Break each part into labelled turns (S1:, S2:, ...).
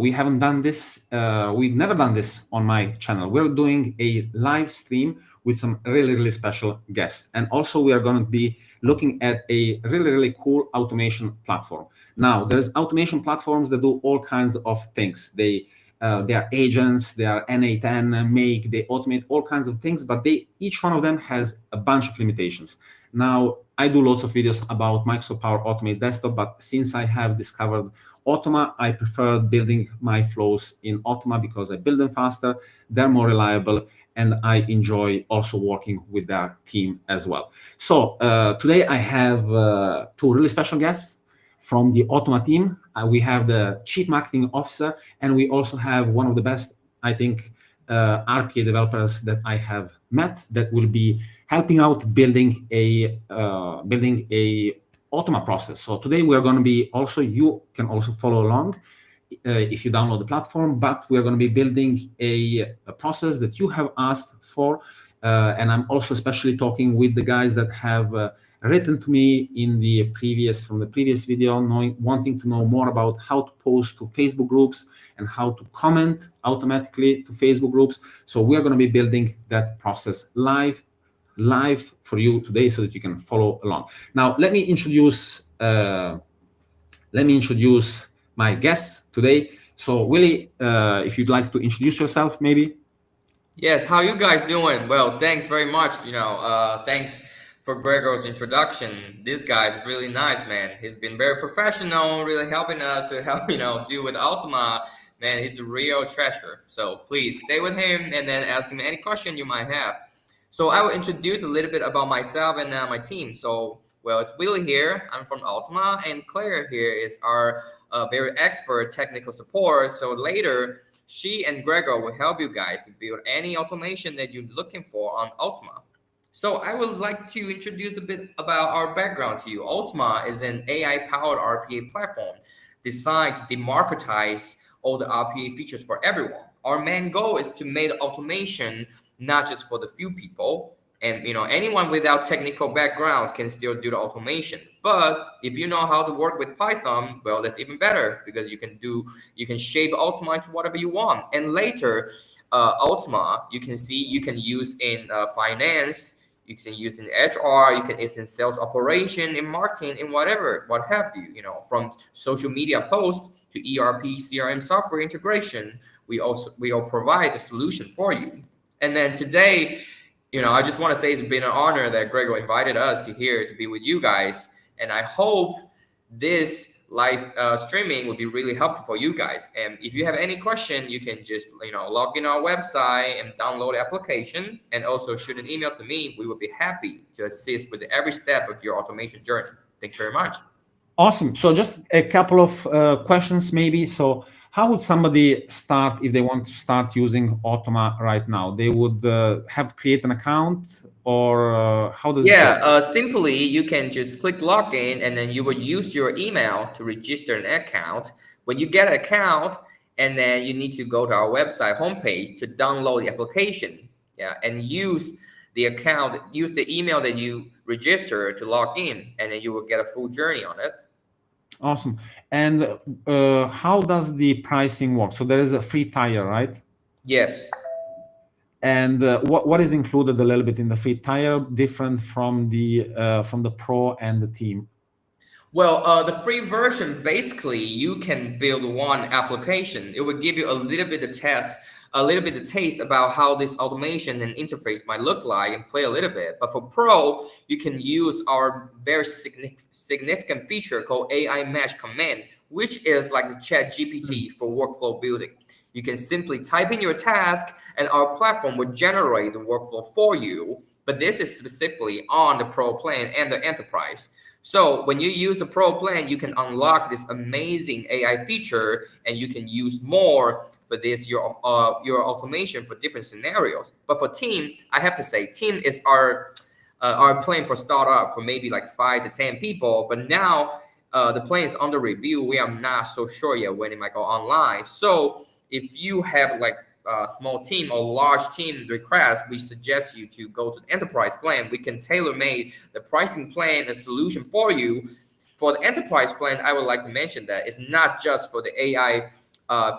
S1: we haven't done this. We've never done this on my channel. We're doing a live stream with some really special guests, and also we are going to be looking at a really cool automation platform. Now, there's automation platforms that do all kinds of things. They are agents, they are N8N, Make, they automate all kinds of things, but each one of them has a bunch of limitations. Now, I do lots of videos about Microsoft Power Automate Desktop, but since I have discovered Automa, I prefer building my flows in Automa because I build them faster, they're more reliable, and I enjoy also working with their team as well. So today I have two really special guests from the Automa team. We have the Chief Marketing Officer, and we also have one of the best, I think, RPA developers that I have met that will be helping out building a Automa process. So today we are going to be also, you can also follow along if you download the platform, but we're going to be building a process that you have asked for. And I'm also especially talking with the guys that have written to me from the previous video, wanting to know more about how to post to Facebook groups and how to comment automatically to Facebook groups. So we're going to be building that process live for you today so that you can follow along. Now, let me introduce my guests today. So Willie, if you'd like to introduce yourself, maybe.
S2: Yes, how you guys doing? Well, thanks very much. Thanks for Gregor's introduction. This guy's really nice, man. He's been very professional, really helping us to help, deal with Automa. Man, he's a real treasure. So please stay with him and then ask him any question you might have. So I will introduce a little bit about myself and my team. So, well, it's Willie here. I'm from Automa, and Claire here is our very expert technical support. So later, she and Gregor will help you guys to build any automation that you're looking for on Automa. So I would like to introduce a bit about our background to you. Automa is an AI-powered RPA platform designed to democratize all the RPA features for everyone. Our main goal is to make automation not just for the few people, and anyone without technical background can still do the automation. But if you know how to work with Python, well, that's even better because you can shape Automa to whatever you want. And later, Automa you can use in finance, you can use in HR, you can use in sales operation, in marketing, in what have you. From social media posts to ERP, CRM software integration, we'll provide the solution for you. And then today, I just want to say it's been an honor that Gregor invited us to be with you guys. And I hope this live streaming will be really helpful for you guys. And if you have any question, you can just, log in our website and download the application, and also shoot an email to me. We will be happy to assist with every step of your automation journey. Thanks very much.
S1: Awesome. So just a couple of questions maybe. So how would somebody start if they want to start using Automa right now? They would have to create an account, or how does it
S2: work? Simply, you can just click login, and then you will use your email to register an account. When you get an account, and then you need to go to our website homepage to download the application, and use the email that you register to log in, and then you will get a full journey on it.
S1: Awesome. And how does the pricing work? So there is a free tier, right?
S2: Yes.
S1: And what is included a little bit in the free tier, different from the pro and the team?
S2: Well, the free version, basically, you can build one application. It will give you a little bit of taste about how this automation and interface might look like and play a little bit. But for Pro, you can use our very significant feature called AI Match Command, which is like the ChatGPT for workflow building. You can simply type in your task, and our platform will generate the workflow for you. But this is specifically on the Pro plan and the Enterprise. So when you use the Pro plan, you can unlock this amazing AI feature, and you can use more for your automation for different scenarios. But for Team, I have to say, Team is our plan for startup for maybe like 5 to 10 people. But now the plan is under review. We are not so sure yet when it might go online. So if you have like a small team or large team request, we suggest you to go to the Enterprise plan. We can tailor-made the pricing plan and solution for you. For the Enterprise plan, I would like to mention that it's not just for the AI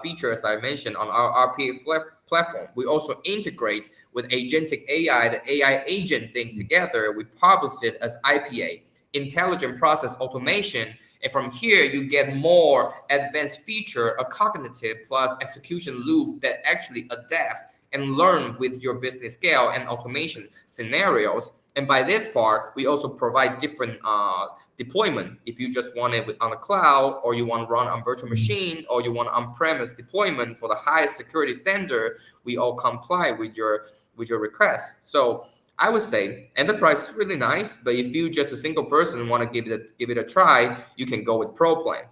S2: feature, as I mentioned, on our RPA platform. We also integrate with agentic AI, the AI agent things together. We publish it as IPA, intelligent process automation. And from here, you get more advanced feature, a cognitive plus execution loop that actually adapt and learn with your business scale and automation scenarios. And by this part, we also provide different deployment. If you just want it on the cloud, or you want to run on virtual machine, or you want on-premise deployment for the highest security standard, we all comply with your request. So I would say enterprise is really nice, but if you just a single person want to give it a try, you can go with Pro plan.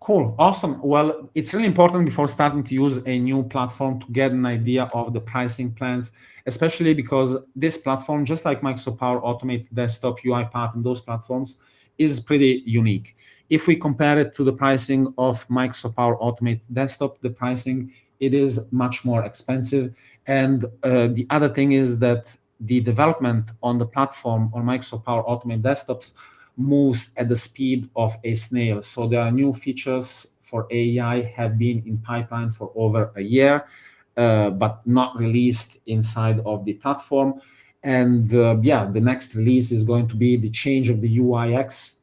S1: Cool, awesome. Well, it's really important before starting to use a new platform to get an idea of the pricing plans, especially because this platform, just like Microsoft Power Automate Desktop, UiPath, and those platforms, is pretty unique. If we compare it to the pricing of Microsoft Power Automate Desktop, the pricing, it is much more expensive. And the other thing is that the development on the platform on Microsoft Power Automate Desktops moves at the speed of a snail. So there are new features for AI have been in pipeline for over a year, but not released inside of the platform. And yeah, the next release is going to be the change of the UIX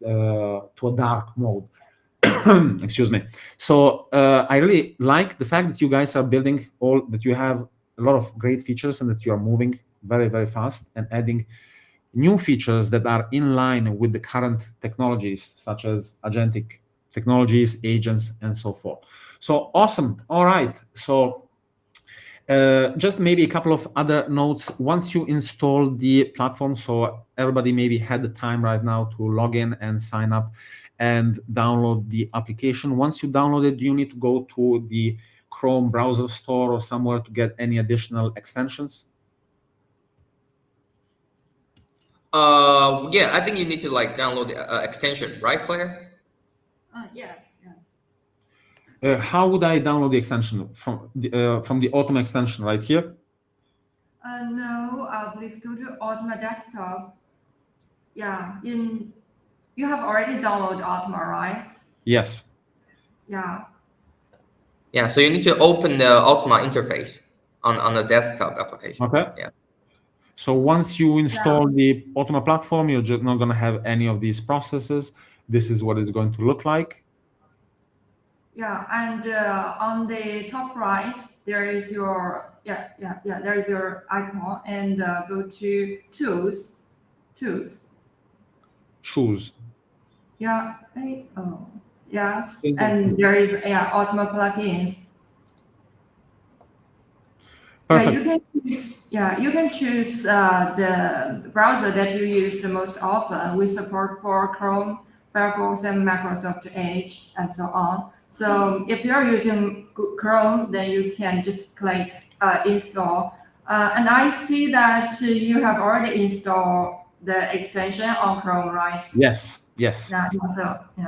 S1: to a dark mode. Excuse me. So I really like the fact that you guys are building that you have a lot of great features and that you are moving very, very fast and adding new features that are in line with the current technologies, such as agentic technologies, agents, and so forth. So awesome. All right. So just maybe a couple of other notes. Once you install the platform, so everybody maybe had the time right now to log in and sign up and download the application. Once you download it, you need to go to the Chrome browser store or somewhere to get any additional extensions?
S2: Yeah, I think you need to like download the extension, right, Claire?
S3: Yes, yes.
S1: How would I download the extension from the Automa extension right here?
S3: No, please go to Automa desktop. Yeah, you have already downloaded Automa, right?
S1: Yes.
S3: Yeah.
S2: Yeah, so you need to open the Automa interface on the desktop application.
S1: Okay.
S2: Yeah.
S1: So once you install the Automa platform, you're just not going to have any of these processes. This is what it's going to look like.
S3: Yeah, and on the top right, there is your there is your icon, and go to tools.
S1: Choose.
S3: Yeah. Oh, yes. And there is Automa plugins.
S1: Perfect.
S3: You can choose the browser that you use the most often. We support for Chrome, Firefox, and Microsoft Edge, and so on. So if you're using Chrome, then you can just click install. And I see that you have already installed the extension on Chrome, right?
S1: Yes.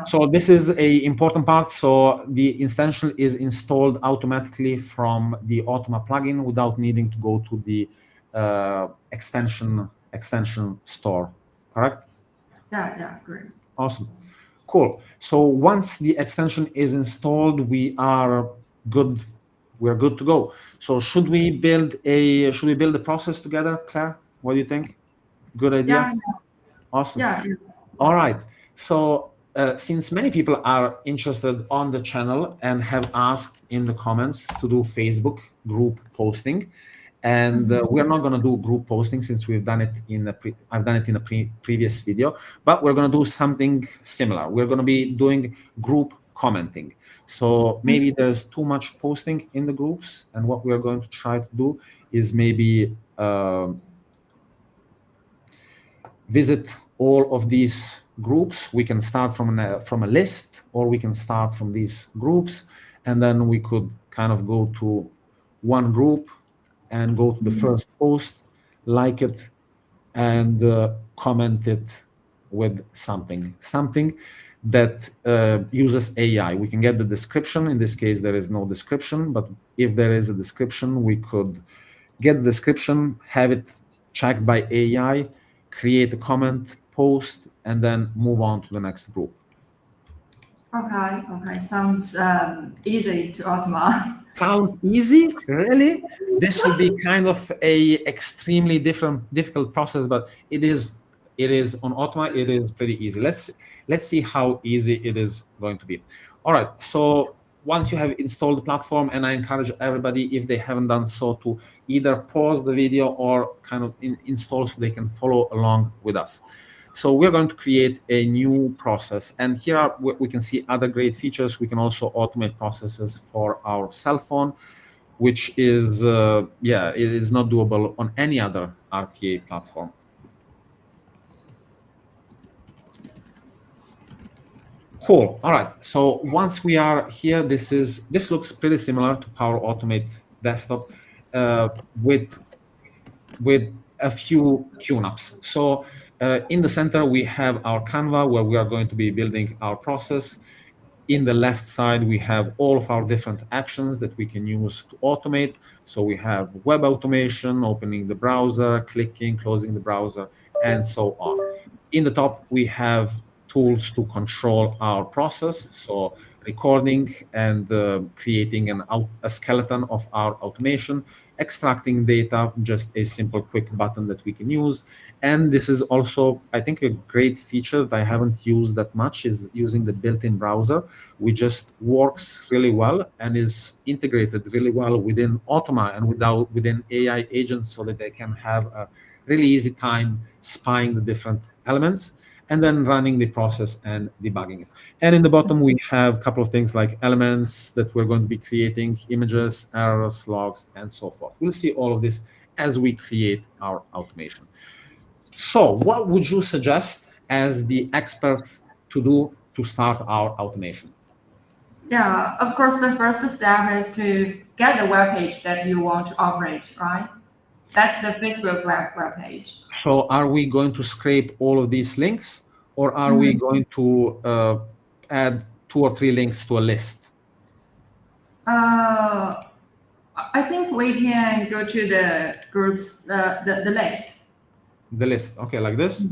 S1: So this is a important part. So the extension is installed automatically from the Automa plugin without needing to go to the extension store. Correct?
S3: Yeah, great.
S1: Awesome. Cool. So once the extension is installed, we are good. We're good to go. So should we build a process together, Claire? What do you think? Good idea?
S3: Yeah.
S1: Awesome.
S3: Yeah.
S1: All right. So since many people are interested on the channel and have asked in the comments to do Facebook group posting, and we're not going to do group posting since we've done it I've done it in a previous video, but we're going to do something similar. We're going to be doing group commenting. So maybe there's too much posting in the groups, and what we're going to try to do is maybe visit all of these groups. We can start from a list, or we can start from these groups, and then we could kind of go to one group and go to the first post, like it, and comment it with something that uses AI. We can get the description. In this case, there is no description, but if there is a description, we could get the description, have it checked by AI, create a comment, post, and then move on to the next group.
S3: Okay. Sounds easy to automate.
S1: Sound easy? Really? This would be kind of a extremely difficult process, but it is on Automa, it is pretty easy. Let's see how easy it is going to be. All right. So once you have installed the platform, and I encourage everybody, if they haven't done so, to either pause the video or kind of install so they can follow along with us. So we're going to create a new process, and here we can see other great features. We can also automate processes for our cell phone, which is it is not doable on any other RPA platform. Cool. All right. So once we are here, this looks pretty similar to Power Automate Desktop, with a few tune-ups. So in the center, we have our Canva, where we are going to be building our process. In the left side, we have all of our different actions that we can use to automate. So we have web automation, opening the browser, clicking, closing the browser, and so on. In the top, we have tools to control our process. So recording and creating a skeleton of our automation, extracting data, just a simple quick button that we can use. And this is also, I think, a great feature that I haven't used that much, is using the built-in browser, which just works really well and is integrated really well within Automa and within AI agents, so that they can have a really easy time spying the different elements and then running the process and debugging it. And in the bottom, we have a couple of things like elements that we're going to be creating, images, errors, logs, and so forth. We'll see all of this as we create our automation. So what would you suggest as the expert to do to start our automation?
S3: Yeah, of course, the first step is to get the web page that you want to operate, right? That's the Facebook web page.
S1: So are we going to scrape all of these links, or are we going to add 2 or 3 links to a list?
S3: I think we can go to the groups, the list.
S1: The list, okay, like this?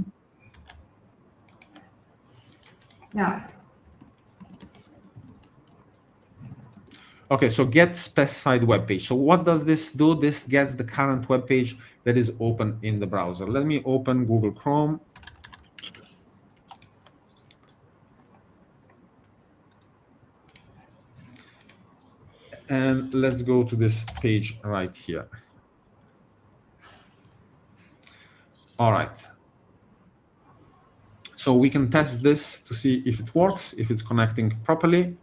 S3: Yeah.
S1: Okay, so get specified web page. So what does this do? This gets the current web page that is open in the browser. Let me open Google Chrome. And let's go to this page right here. All right. So we can test this to see if it works, if it's connecting properly.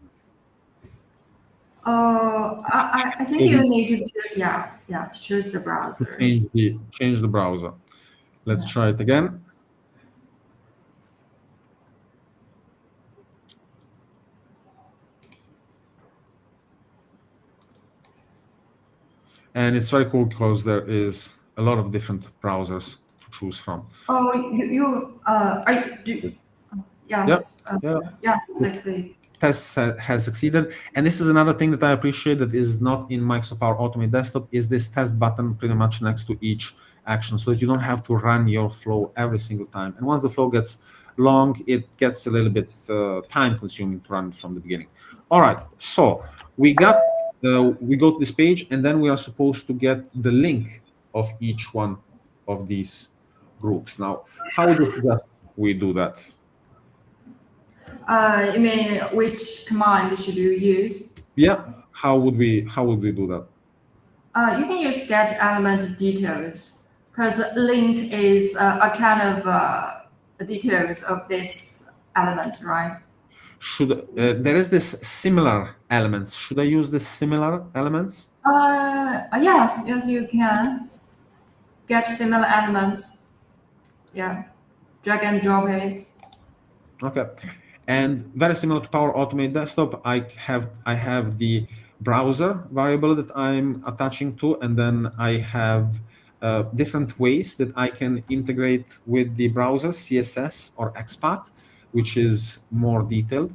S3: I think you need to choose the browser.
S1: Change the browser. Let's try it again. And it's very cool because there is a lot of different browsers to choose from.
S3: Oh, yes. Yeah, exactly.
S1: Test has succeeded. And this is another thing that I appreciate that is not in Microsoft Power Automate Desktop, is this test button pretty much next to each action, so that you don't have to run your flow every single time. And once the flow gets long, it gets a little bit time consuming to run from the beginning. All right, so we go to this page, and then we are supposed to get the link of each one of these groups. Now, how would you suggest we do that?
S3: You mean which command should you use?
S1: Yeah, how would we do that?
S3: You can use get element details, because link is a kind of details of this element, right?
S1: There is this similar elements. Should I use this similar elements?
S3: Yes, you can get similar elements. Yeah, drag and drop it.
S1: Okay, and very similar to Power Automate Desktop, I have the browser variable that I'm attaching to, and then I have different ways that I can integrate with the browser, CSS or XPath, which is more detailed.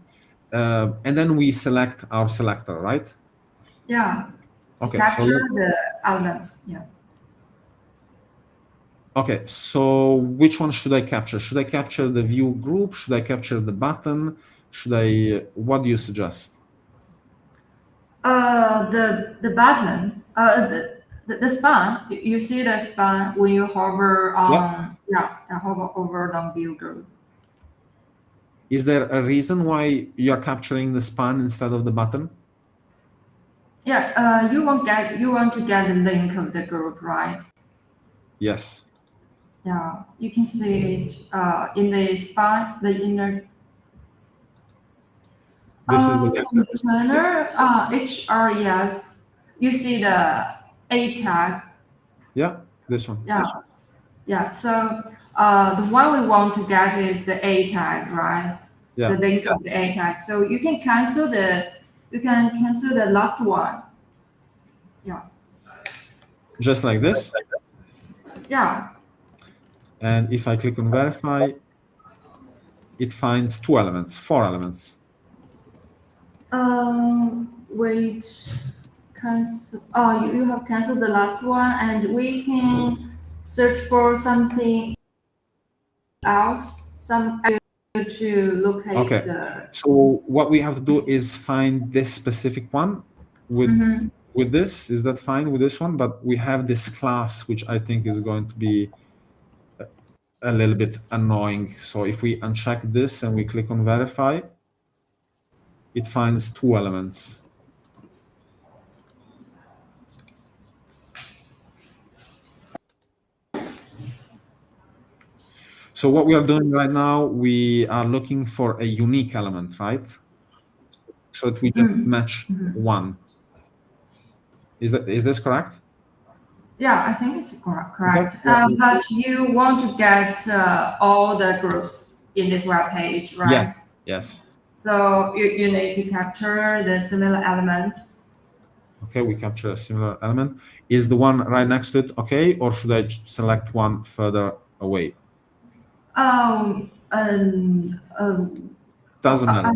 S1: And then we select our selector, right?
S3: Yeah.
S1: Okay.
S3: Capture the elements. Yeah.
S1: Okay, so which one should I capture? Should I capture the view group? Should I capture the button? should I? What do you suggest?
S3: The button, the span. You see the span when you hover on, hover over on view group.
S1: Is there a reason why you are capturing the span instead of the button?
S3: Yeah, you want to get the link of the group, right?
S1: Yes.
S3: Yeah, you can see it in the span, the inner
S1: This is the
S3: container, href. You see the A tag.
S1: Yeah, this one.
S3: Yeah, yeah. So the one we want to get is the A tag, right?
S1: Yeah.
S3: The link of the A tag. So you can cancel the last one. Yeah.
S1: Just like this.
S3: Yeah.
S1: And if I click on verify, it finds 4 elements.
S3: Wait, cancel. Oh, you have canceled the last one, and we can search for something else, some to locate
S1: Okay.
S3: the.
S1: So what we have to do is find this specific one with this. Is that fine with this one? But we have this class, which I think is going to be a little bit annoying. So if we uncheck this and we click on verify, it finds 2 elements. So what we are doing right now, we are looking for a unique element, right? So that we just match one. Is this correct?
S3: Yeah, I think it's correct.
S1: Okay.
S3: But you want to get all the groups in this web page, right?
S1: Yeah. Yes.
S3: So you need to capture the similar element.
S1: Okay, we capture a similar element. Is the one right next to it okay, or should I select one further away? Doesn't matter.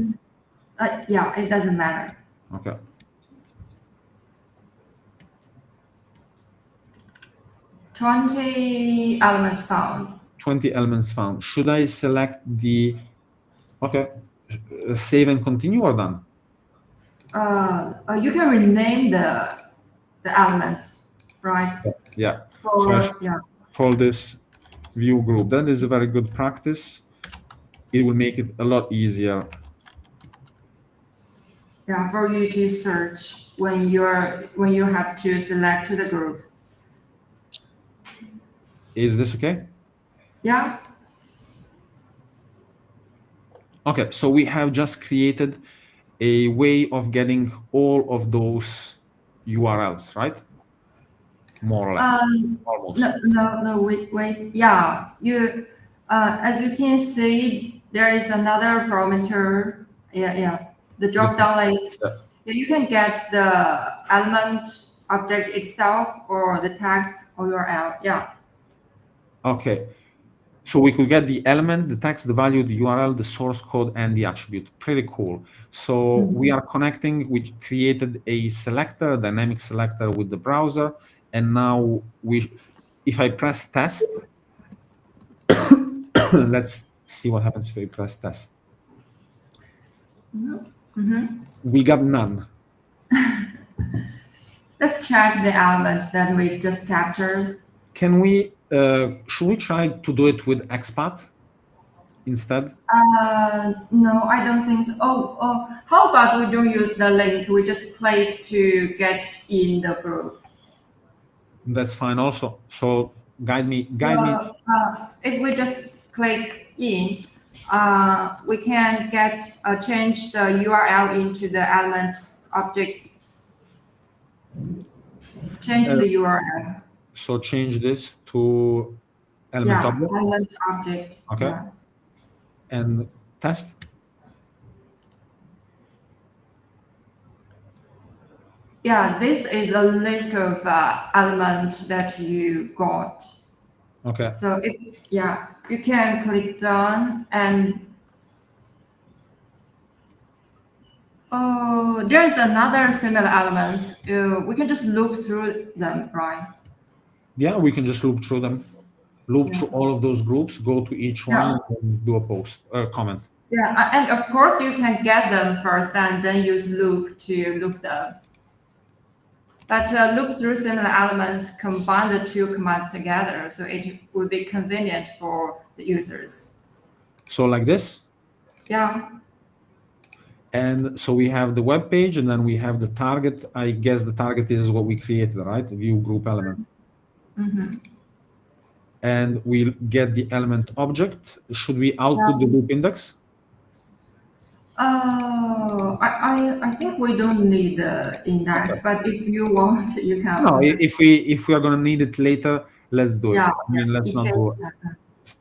S3: Yeah, it doesn't matter.
S1: Okay.
S3: $20 elements found.
S1: 20 elements found. Should I select the save and continue or done?
S3: You can rename the elements, right?
S1: Yeah.
S3: Yeah.
S1: Call this view group. That is a very good practice. It will make it a lot easier.
S3: Yeah, for you to search when you have to select the group.
S1: Is this okay?
S3: Yeah.
S1: Okay, so we have just created a way of getting all of those URLs, right? More or less. Almost.
S3: No, wait. Yeah, as you can see, there is another parameter. Yeah. The drop-down list.
S1: Yeah.
S3: You can get the element object itself or the text or URL. Yeah.
S1: Okay. So we could get the element, the text, the value, the URL, the source code, and the attribute. Pretty cool. So we are connecting, we created a selector, a dynamic selector with the browser. And now if I press test, let's see what happens if I press test. We got none.
S3: Let's check the element that we just captured.
S1: Can we, should we try to do it with XPath instead?
S3: No, I don't think so. Oh, how about we don't use the link? We just click to get in the group.
S1: That's fine also. So guide me.
S3: If we just click in, we can change the URL into the element object. Change the URL.
S1: So change this to element object.
S3: Element object.
S1: Okay.
S3: Yeah.
S1: And test.
S3: Yeah, this is a list of elements that you got.
S1: Okay.
S3: So you can click done and there's another similar elements. We can just look through them, right?
S1: Yeah, we can just loop through them. Through all of those groups, go to each one and do a comment.
S3: Yeah, and of course you can get them first and then use loop to loop them. But loop through similar elements combine the two commands together, so it will be convenient for the users.
S1: So like this.
S3: Yeah.
S1: And so we have the web page, and then we have the target. I guess the target is what we created, right? View group element.
S3: Mm-hmm.
S1: And we'll get the element object. Should we output the loop index?
S3: I think we don't need the index,
S1: Okay.
S3: but if you want, you can
S1: No,
S3: also.
S1: if we are going to need it later, let's do it.
S3: Yeah,
S1: I mean, let's
S3: it
S1: not
S3: can.
S1: do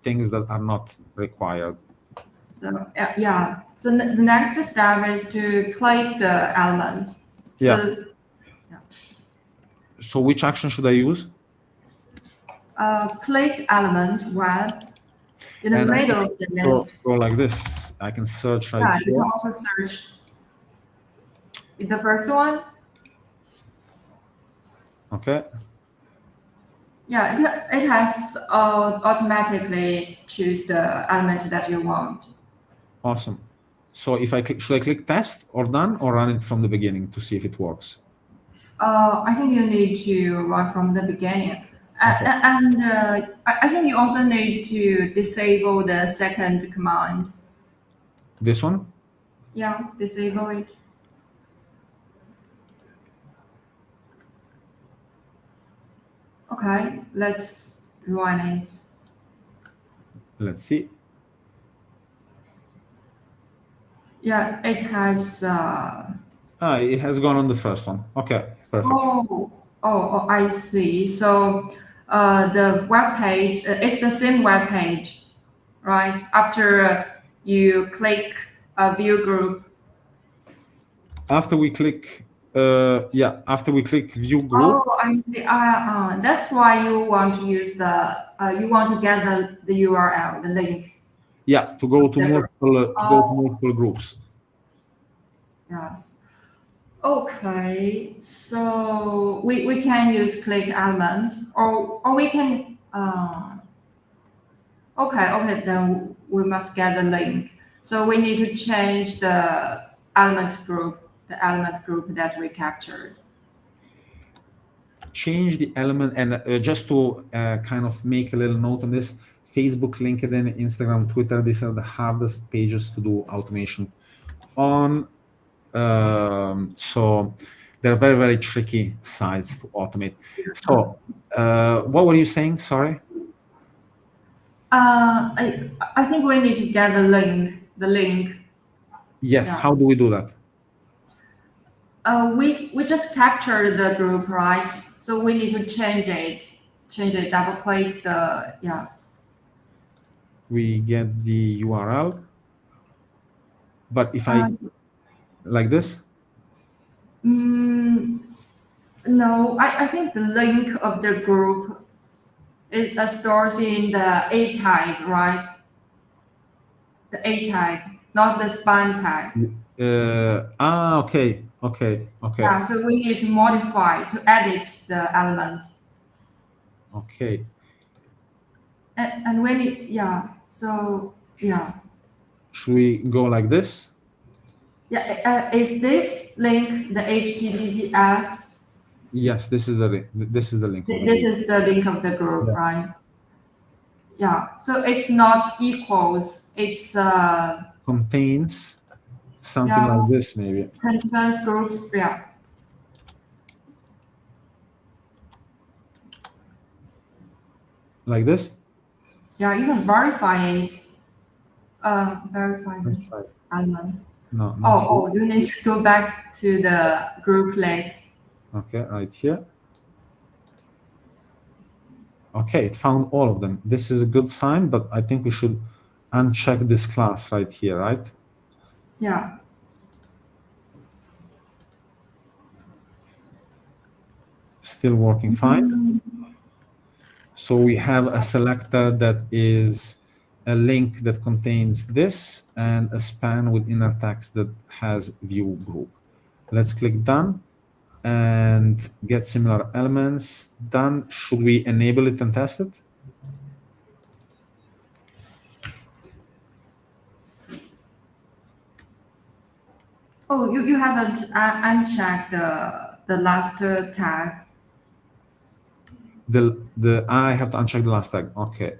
S1: things that are not required.
S3: So yeah. So the next step is to click the element.
S1: Yeah.
S3: So,
S1: So which action should I use?
S3: click element web in the
S1: And
S3: middle of the
S1: so
S3: list.
S1: go like this. I can search right
S3: Yeah, you
S1: here.
S3: can also search the first one.
S1: Okay.
S3: Yeah, it has automatically choose the element that you want.
S1: Awesome. So if I click, should I click test or done or run it from the beginning to see if it works?
S3: I think you need to run from the beginning.
S1: Okay.
S3: And I think you also need to disable the second command.
S1: This one?
S3: Yeah, disable it. Okay, let's run it.
S1: Let's see.
S3: Yeah, it has.
S1: It has gone on the first one. Okay, perfect.
S3: Oh, I see. So the web page, it's the same web page, right? After you click view group.
S1: After we click, after we click view group.
S3: Oh, I see. That's why you want to use you want to get the URL, the link.
S1: Yeah, to go to multiple groups.
S3: Yes. Okay, so we can use click element, or we can. Okay, then we must get the link. So we need to change the element group that we captured.
S1: Change the element, and just to kind of make a little note on this, Facebook, LinkedIn, Instagram, Twitter, these are the hardest pages to do automation on. So they're very, very tricky sites to automate. So what were you saying? Sorry.
S3: I think we need to get the link.
S1: Yes.
S3: Yeah.
S1: How do we do that?
S3: We just captured the group, right? So we need to change it. Double click the
S1: We get the URL, but if I like this.
S3: No, I think the link of the group is stores in the A tag, right? The A tag, not the span tag.
S1: Okay.
S3: Yeah, so we need to modify to edit the element.
S1: Okay.
S3: And when
S1: Should we go like this?
S3: Yeah, is this link the HTTPS?
S1: Yes, this is the link. This is the link.
S3: This is the link of the group,
S1: Yeah.
S3: right? Yeah, so it's not equals, it's
S1: Contains something like this, maybe.
S3: contains groups, yeah.
S1: Like this?
S3: Yeah, you can verify it. Verify the
S1: Let's try it.
S3: element.
S1: No.
S3: You need to go back to the group list.
S1: Okay, right here. Okay, it found all of them. This is a good sign, but I think we should uncheck this class right here, right?
S3: Yeah.
S1: Still working fine. So we have a selector that is a link that contains this and a span with inner text that has view group. Let's click done and get similar elements. Done. Should we enable it and test it?
S3: Oh, you haven't unchecked the last tag.
S1: I have to uncheck the last tag. Okay.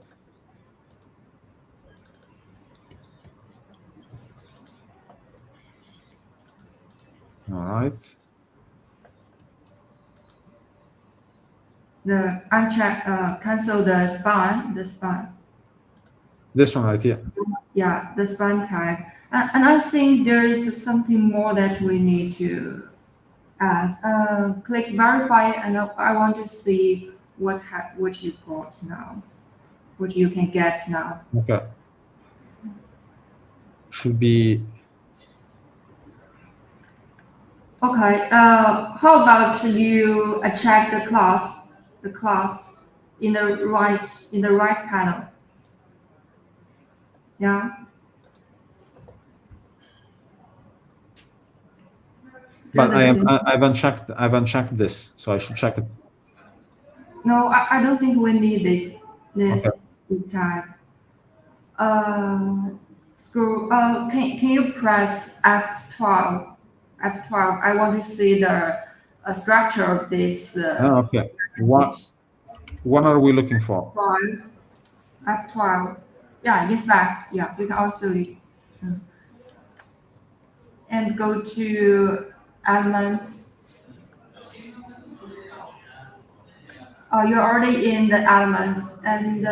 S1: All right.
S3: The uncheck cancel the span.
S1: This one right here.
S3: Yeah, the span tag. And I think there is something more that we need to add. Click verify, and I want to see what you got now, what you can get now.
S1: Okay. Should be.
S3: Okay. How about you check the class in the right panel? Yeah. Still
S1: But
S3: the same.
S1: I've unchecked this, so I should check it.
S3: No, I don't think we need this.
S1: Okay.
S3: This tag. Scroll. Can you press F12? F12. I want to see the structure of this.
S1: Okay. What are we looking for?
S3: F12. Yeah, this back. Yeah, you can also and go to elements. Oh, you're already in the elements, and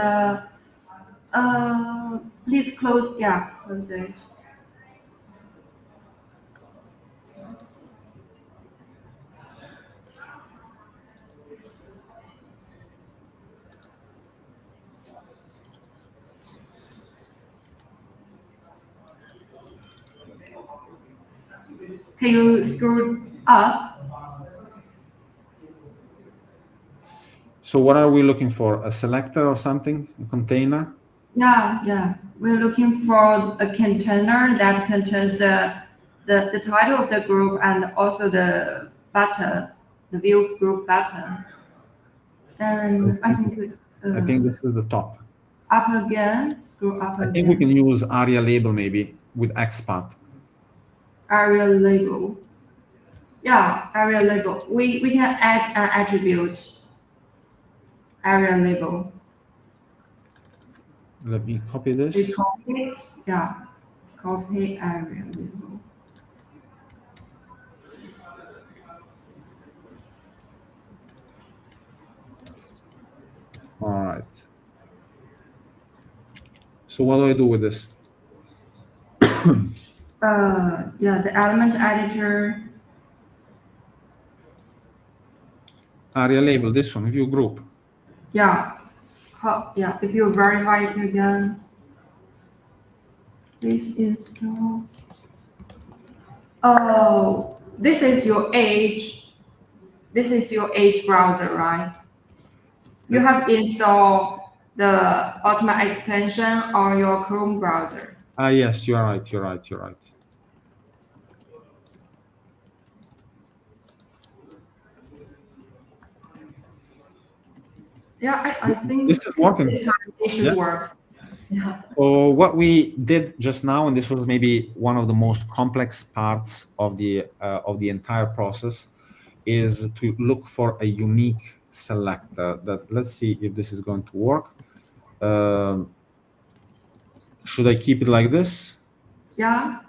S3: please close. Yeah, close it. Can you scroll up?
S1: So what are we looking for? A selector or something? A container?
S3: Yeah. We're looking for a container that contains the title of the group and also the button, the view group button. And I think
S1: I think this is the top.
S3: up again, scroll up
S1: I
S3: again.
S1: think we can use ARIA label maybe with XPath.
S3: Area label. Yeah, area label. We can add an attribute. Area label.
S1: Let me copy
S3: We
S1: this.
S3: copy. Yeah, copy area label.
S1: All right. So what do I do with this?
S3: Yeah, the element editor.
S1: ARIA label, this one, view group.
S3: Yeah. Yeah, if you verify it again, please install. Oh, this is your Edge. This is your Edge browser, right? You have installed the Automa extension on your Chrome browser.
S1: Yes, you're right.
S3: Yeah, I think
S1: This is working.
S3: this time it should work. Yeah.
S1: So what we did just now, and this was maybe one of the most complex parts of the entire process, is to look for a unique selector. Let's see if this is going to work. Should I keep it like this?
S3: Yeah.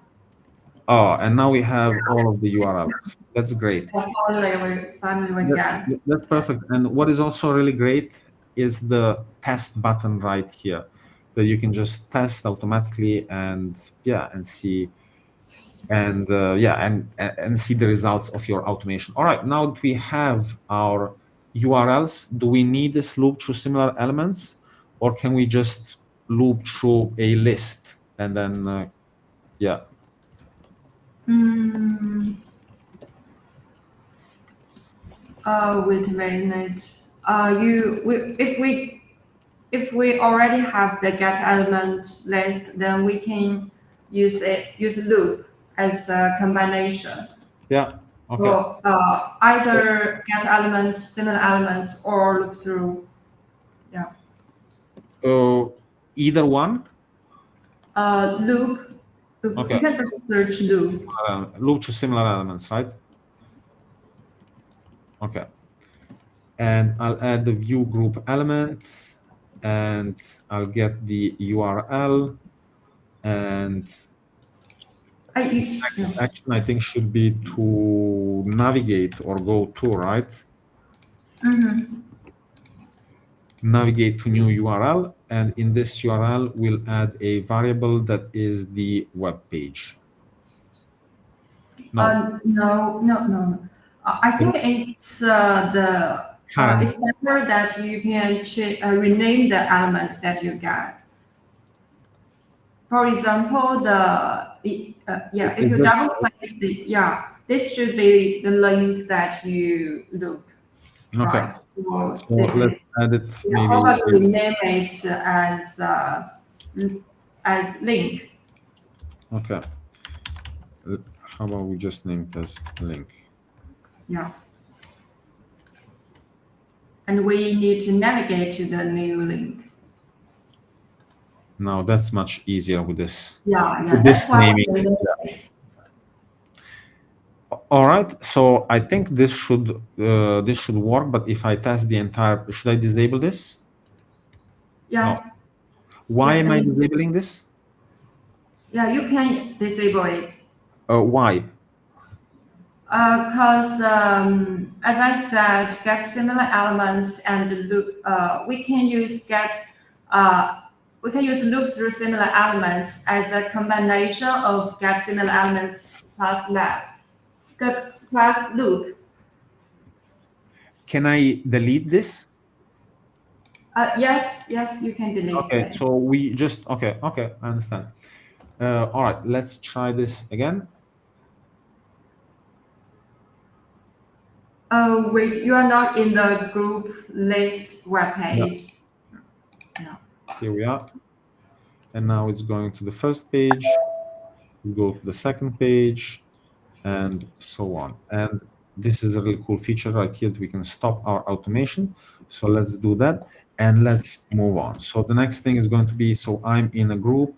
S1: Oh, and now we have all of the URLs. That's great.
S3: Finally we get.
S1: That's perfect. And what is also really great is the test button right here, that you can just test automatically and see and see the results of your automation. All right, now that we have our URLs, do we need this loop through similar elements, or can we just loop through a list and then
S3: Wait a minute. If we already have the get element list, then we can use loop as a combination.
S1: Yeah. Okay.
S3: So either get element, similar elements, or loop through. Yeah.
S1: So either one.
S3: Loop
S1: Okay.
S3: You can just search loop.
S1: Loop to similar elements, right? Okay. And I'll add the view group element, and I'll get the URL, and next action I think should be to navigate or go to, right? Navigate to new URL, and in this URL we'll add a variable that is the web page.
S3: No. No. I think it's it's better that you can rename the element that you get. For example, if you double click this should be the link that you loop.
S1: Okay.
S3: Right. So
S1: let's add it. Maybe
S3: probably name it as link.
S1: Okay. How about we just name it as link?
S3: Yeah. And we need to navigate to the new link.
S1: Now that's much easier with this.
S3: Yeah.
S1: With this naming. All right. So I think this should work. But if I test the entire, should I disable this?
S3: Yeah.
S1: No. Why am I disabling this?
S3: Yeah, you can disable it.
S1: Why?
S3: Because as I said, get similar elements and loop. We can use loop through similar elements as a combination of get similar elements plus loop.
S1: Can I delete this?
S3: Yes, you can delete.
S1: Okay,
S3: it.
S1: so we just okay, I understand. All right, let's try this again.
S3: Oh wait, you are not in the group list webpage. No.
S1: Here we are, and now it's going to the first page. We go to the second page, and so on. And this is a really cool feature right here that we can stop our automation. So let's do that, and let's move on. So the next thing is going to be, so I'm in a group,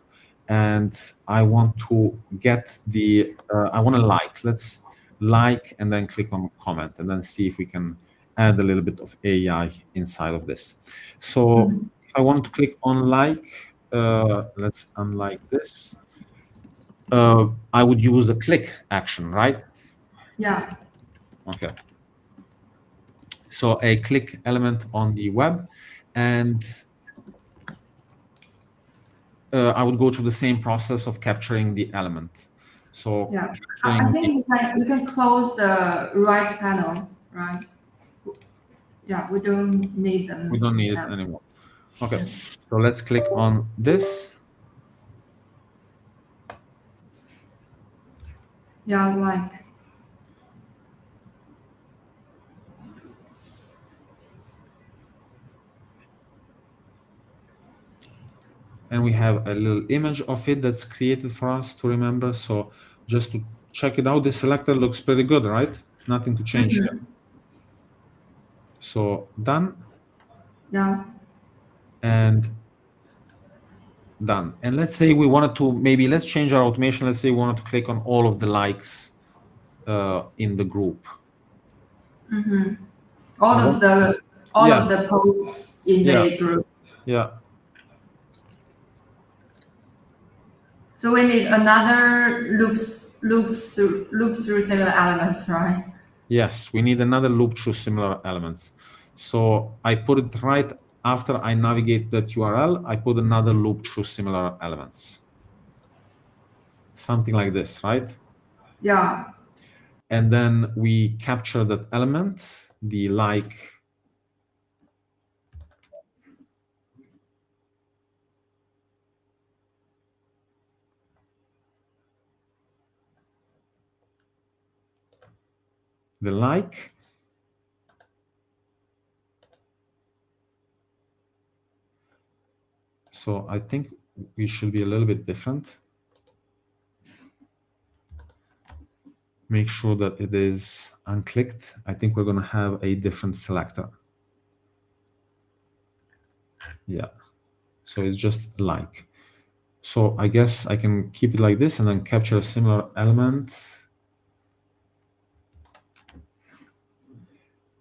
S1: and I want to get the, I want to like. Let's like and then click on comment, and then see if we can add a little bit of AI inside of this. So if I want to click on like, let's unlike this. I would use a click action, right?
S3: Yeah.
S1: Okay. So a click element on the web, and I would go through the same process of capturing the element. So
S3: yeah, I think you can close the right panel, right? Yeah, we don't need them.
S1: We don't need it anymore. Okay, so let's click on this.
S3: Yeah, like.
S1: And we have a little image of it that's created for us to remember. So just to check it out, this selector looks pretty good, right? Nothing to change here. So done.
S3: Yeah.
S1: And done. And let's say we wanted to, maybe let's change our automation. Let's say we wanted to click on all of the likes in the group.
S3: All of the posts in the group.
S1: Yeah.
S3: So we need another loop through similar elements, right?
S1: Yes, we need another loop through similar elements. So I put it right after I navigate that URL, I put another loop through similar elements. Something like this, right?
S3: Yeah.
S1: And then we capture that element, the like. The like. So I think we should be a little bit different. Make sure that it is unclicked. I think we're going to have a different selector. Yeah. So it's just like. So I guess I can keep it like this and then capture a similar element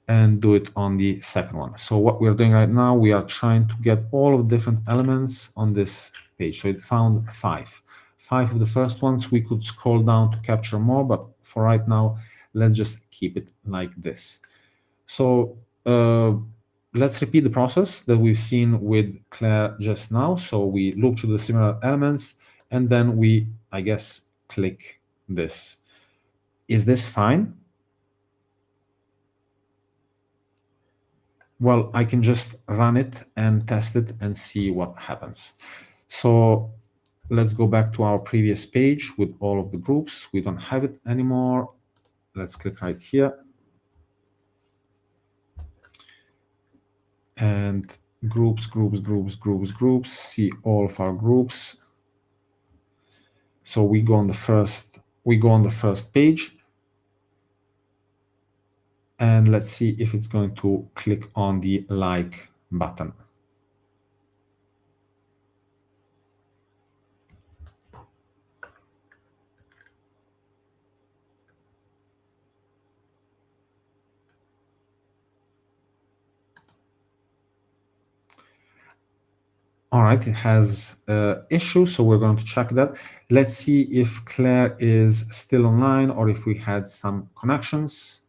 S1: and do it on the second one. So what we're doing right now, we are trying to get all of the different elements on this page. So it found five. Five of the first ones. We could scroll down to capture more, but for right now, let's just keep it like this. So let's repeat the process that we've seen with Claire just now. So we look to the similar elements, and then we, I guess, click this. Is this fine? Well, I can just run it and test it and see what happens. So let's go back to our previous page with all of the groups. We don't have it anymore. Let's click right here. And groups, see all of our groups. So we go on the first page. And let's see if it's going to click on the like button. All right, it has issue, so we're going to check that. Let's see if Claire is still online or if we had some connections.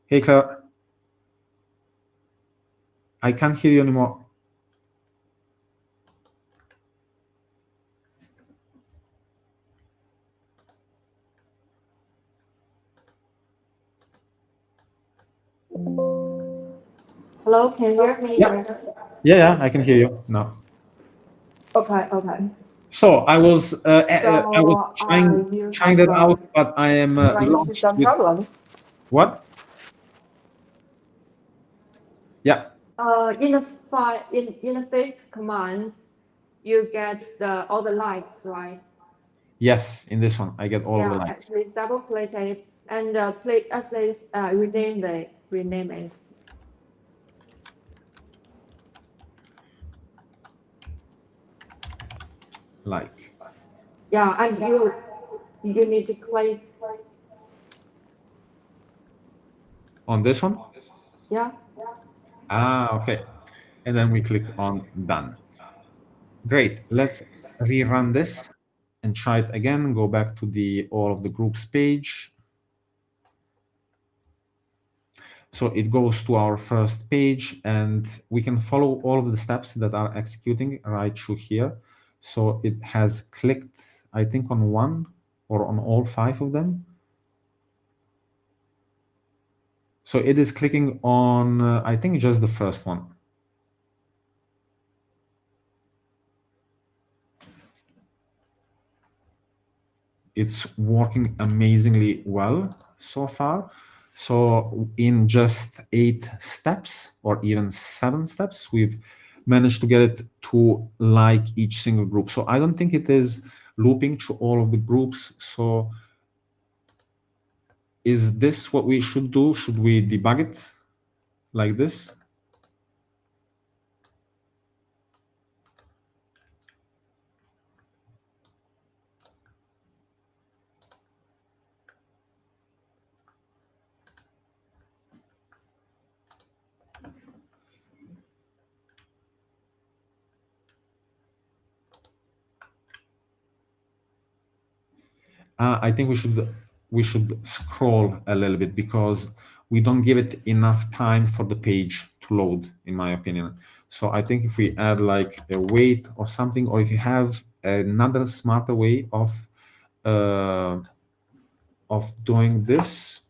S1: Hey, Claire. I can't hear you anymore.
S3: Hello, can you hear me?
S1: Yeah, I can hear you now.
S3: Okay.
S1: So I was trying that out, but I am lost
S3: some
S1: with
S3: problem.
S1: what? Yeah.
S3: In the file in the face command, you get all the likes, right?
S1: Yes, in this one I get all the likes.
S3: Please double click it and please rename it.
S1: Like.
S3: Yeah, and you need to click
S1: On this one?
S3: Yeah.
S1: Okay. And then we click on done. Great. Let's rerun this and try it again. Go back to the all of the groups page. So it goes to our first page and we can follow all of the steps that are executing right through here. So it has clicked, I think, on one or on all five of them. So it is clicking on, I think, just the first one. It's working amazingly well so far. So in just 8 steps or even 7 steps, we've managed to get it to like each single group. So I don't think it is looping through all of the groups. So is this what we should do? Should we debug it like this? I think we should scroll a little bit because we don't give it enough time for the page to load, in my opinion. So I think if we add like a wait or something, or if you have another smarter way of doing this,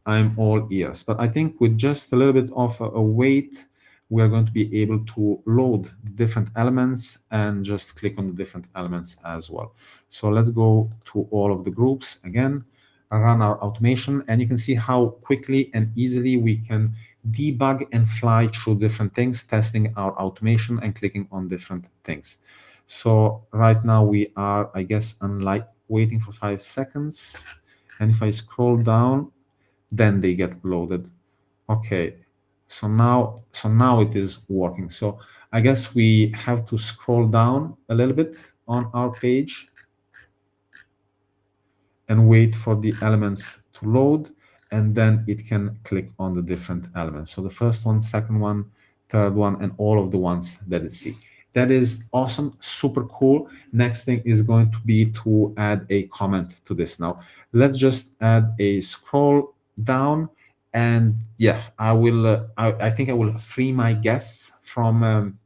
S1: I'm all ears. But I think with just a little bit of a wait, we are going to be able to load the different elements and just click on the different elements as well. So let's go to all of the groups again, run our automation, and you can see how quickly and easily we can debug and fly through different things, testing our automation and clicking on different things. So right now we are, I guess, unlike waiting for 5 seconds. And if I scroll down, then they get loaded. Okay, So now it is working. So I guess we have to scroll down a little bit on our page and wait for the elements to load, and then it can click on the different elements. So the first one, second one, third one, and all of the ones that it see. That is awesome, super cool. Next thing is going to be to add a comment to this. Now, let's just add a scroll down, and yeah, I will. I think I will free my guests from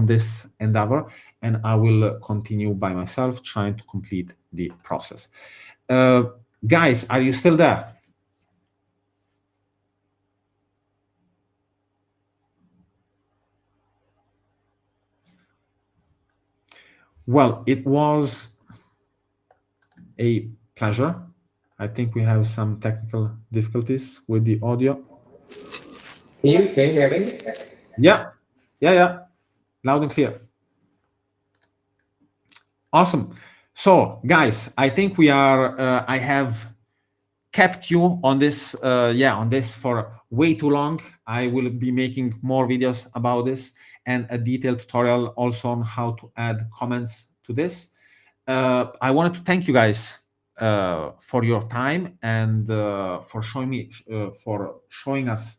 S1: this endeavor, and I will continue by myself trying to complete the process. Uh, Guys, are you still there? Well, it was a pleasure. I think we have some technical difficulties with the audio.
S2: Can you hear me?
S1: Yeah. Loud and clear. Awesome. So, guys, I think we are. I have kept you on this. On this for way too long. I will be making more videos about this and a detailed tutorial also on how to add comments to this. I wanted to thank you guys for your time and for showing us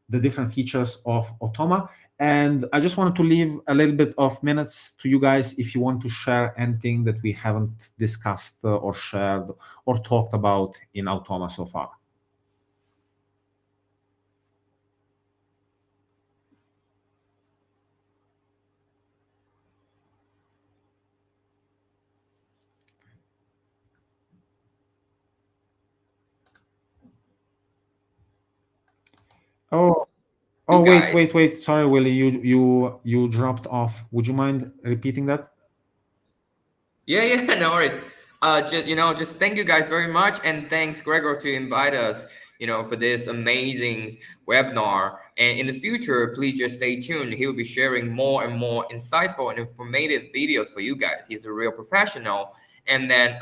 S1: the different features of Automa. And I just wanted to leave a little bit of minutes to you guys if you want to share anything that we haven't discussed or shared or talked about in Automa so far. Oh, wait. Sorry, Willie, you dropped off. Would you mind repeating that?
S2: Yeah, no worries. Just thank you guys very much, and thanks Gregor to invite us, for this amazing webinar. And in the future, please just stay tuned. He will be sharing more and more insightful and informative videos for you guys. He's a real professional. And then,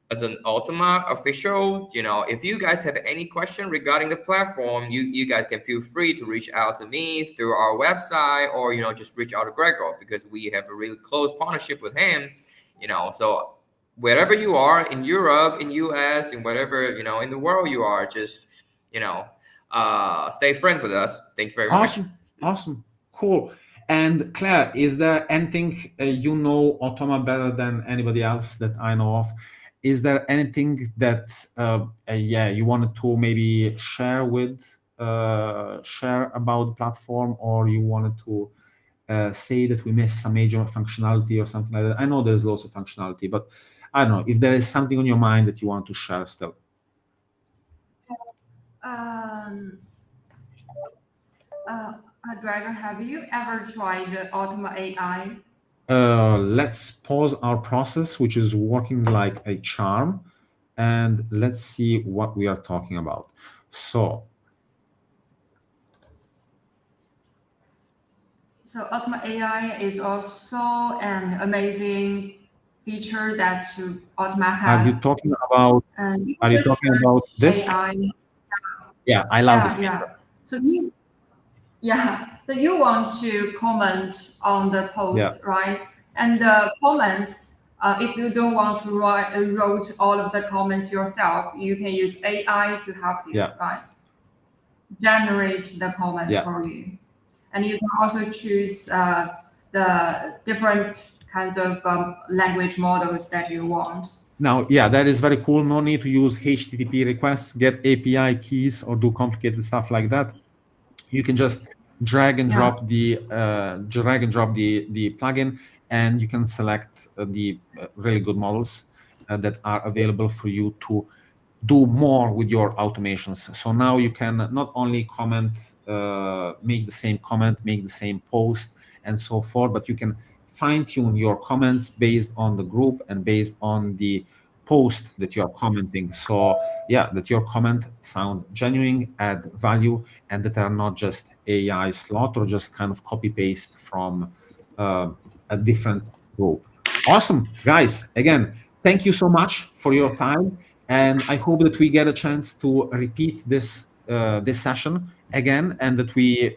S2: as an Automa official, if you guys have any question regarding the platform, you guys can feel free to reach out to me through our website, or just reach out to Gregor, because we have a really close partnership with him. So wherever you are in Europe, in US, in whatever in the world you are, just stay friends with us. Thank you very much.
S1: Awesome, cool. And Claire, is there anything you know Automa better than anybody else that I know of? Is there anything that you wanted to maybe share about the platform, or you wanted to say that we missed some major functionality or something like that? I know there's lots of functionality, but I don't know if there is something on your mind that you want to share still.
S3: Gregor, have you ever tried Automa AI?
S1: Let's pause our process, which is working like a charm, and let's see what we are talking about. So
S3: Automa AI is also an amazing feature that Automa has.
S1: Are you talking about? Are you talking about this?
S3: AI.
S1: Yeah, I love this feature.
S3: So you want to comment on the post, right? And the comments, if you don't want to write all of the comments yourself, you can use AI to help you, right? Generate the comments for you. And you can also choose the different kinds of language models that you want.
S1: Now, that is very cool. No need to use HTTP requests, get API keys, or do complicated stuff like that. You can just drag and drop the plugin, and you can select the really good models that are available for you to do more with your automations. So now you can not only comment, make the same comment, make the same post, and so forth, but you can fine-tune your comments based on the group and based on the post that you are commenting. So that your comment sound genuine, add value, and that are not just AI slot or just kind of copy paste from a different group. Awesome, guys. Again, thank you so much for your time, and I hope that we get a chance to repeat this this session again, and that we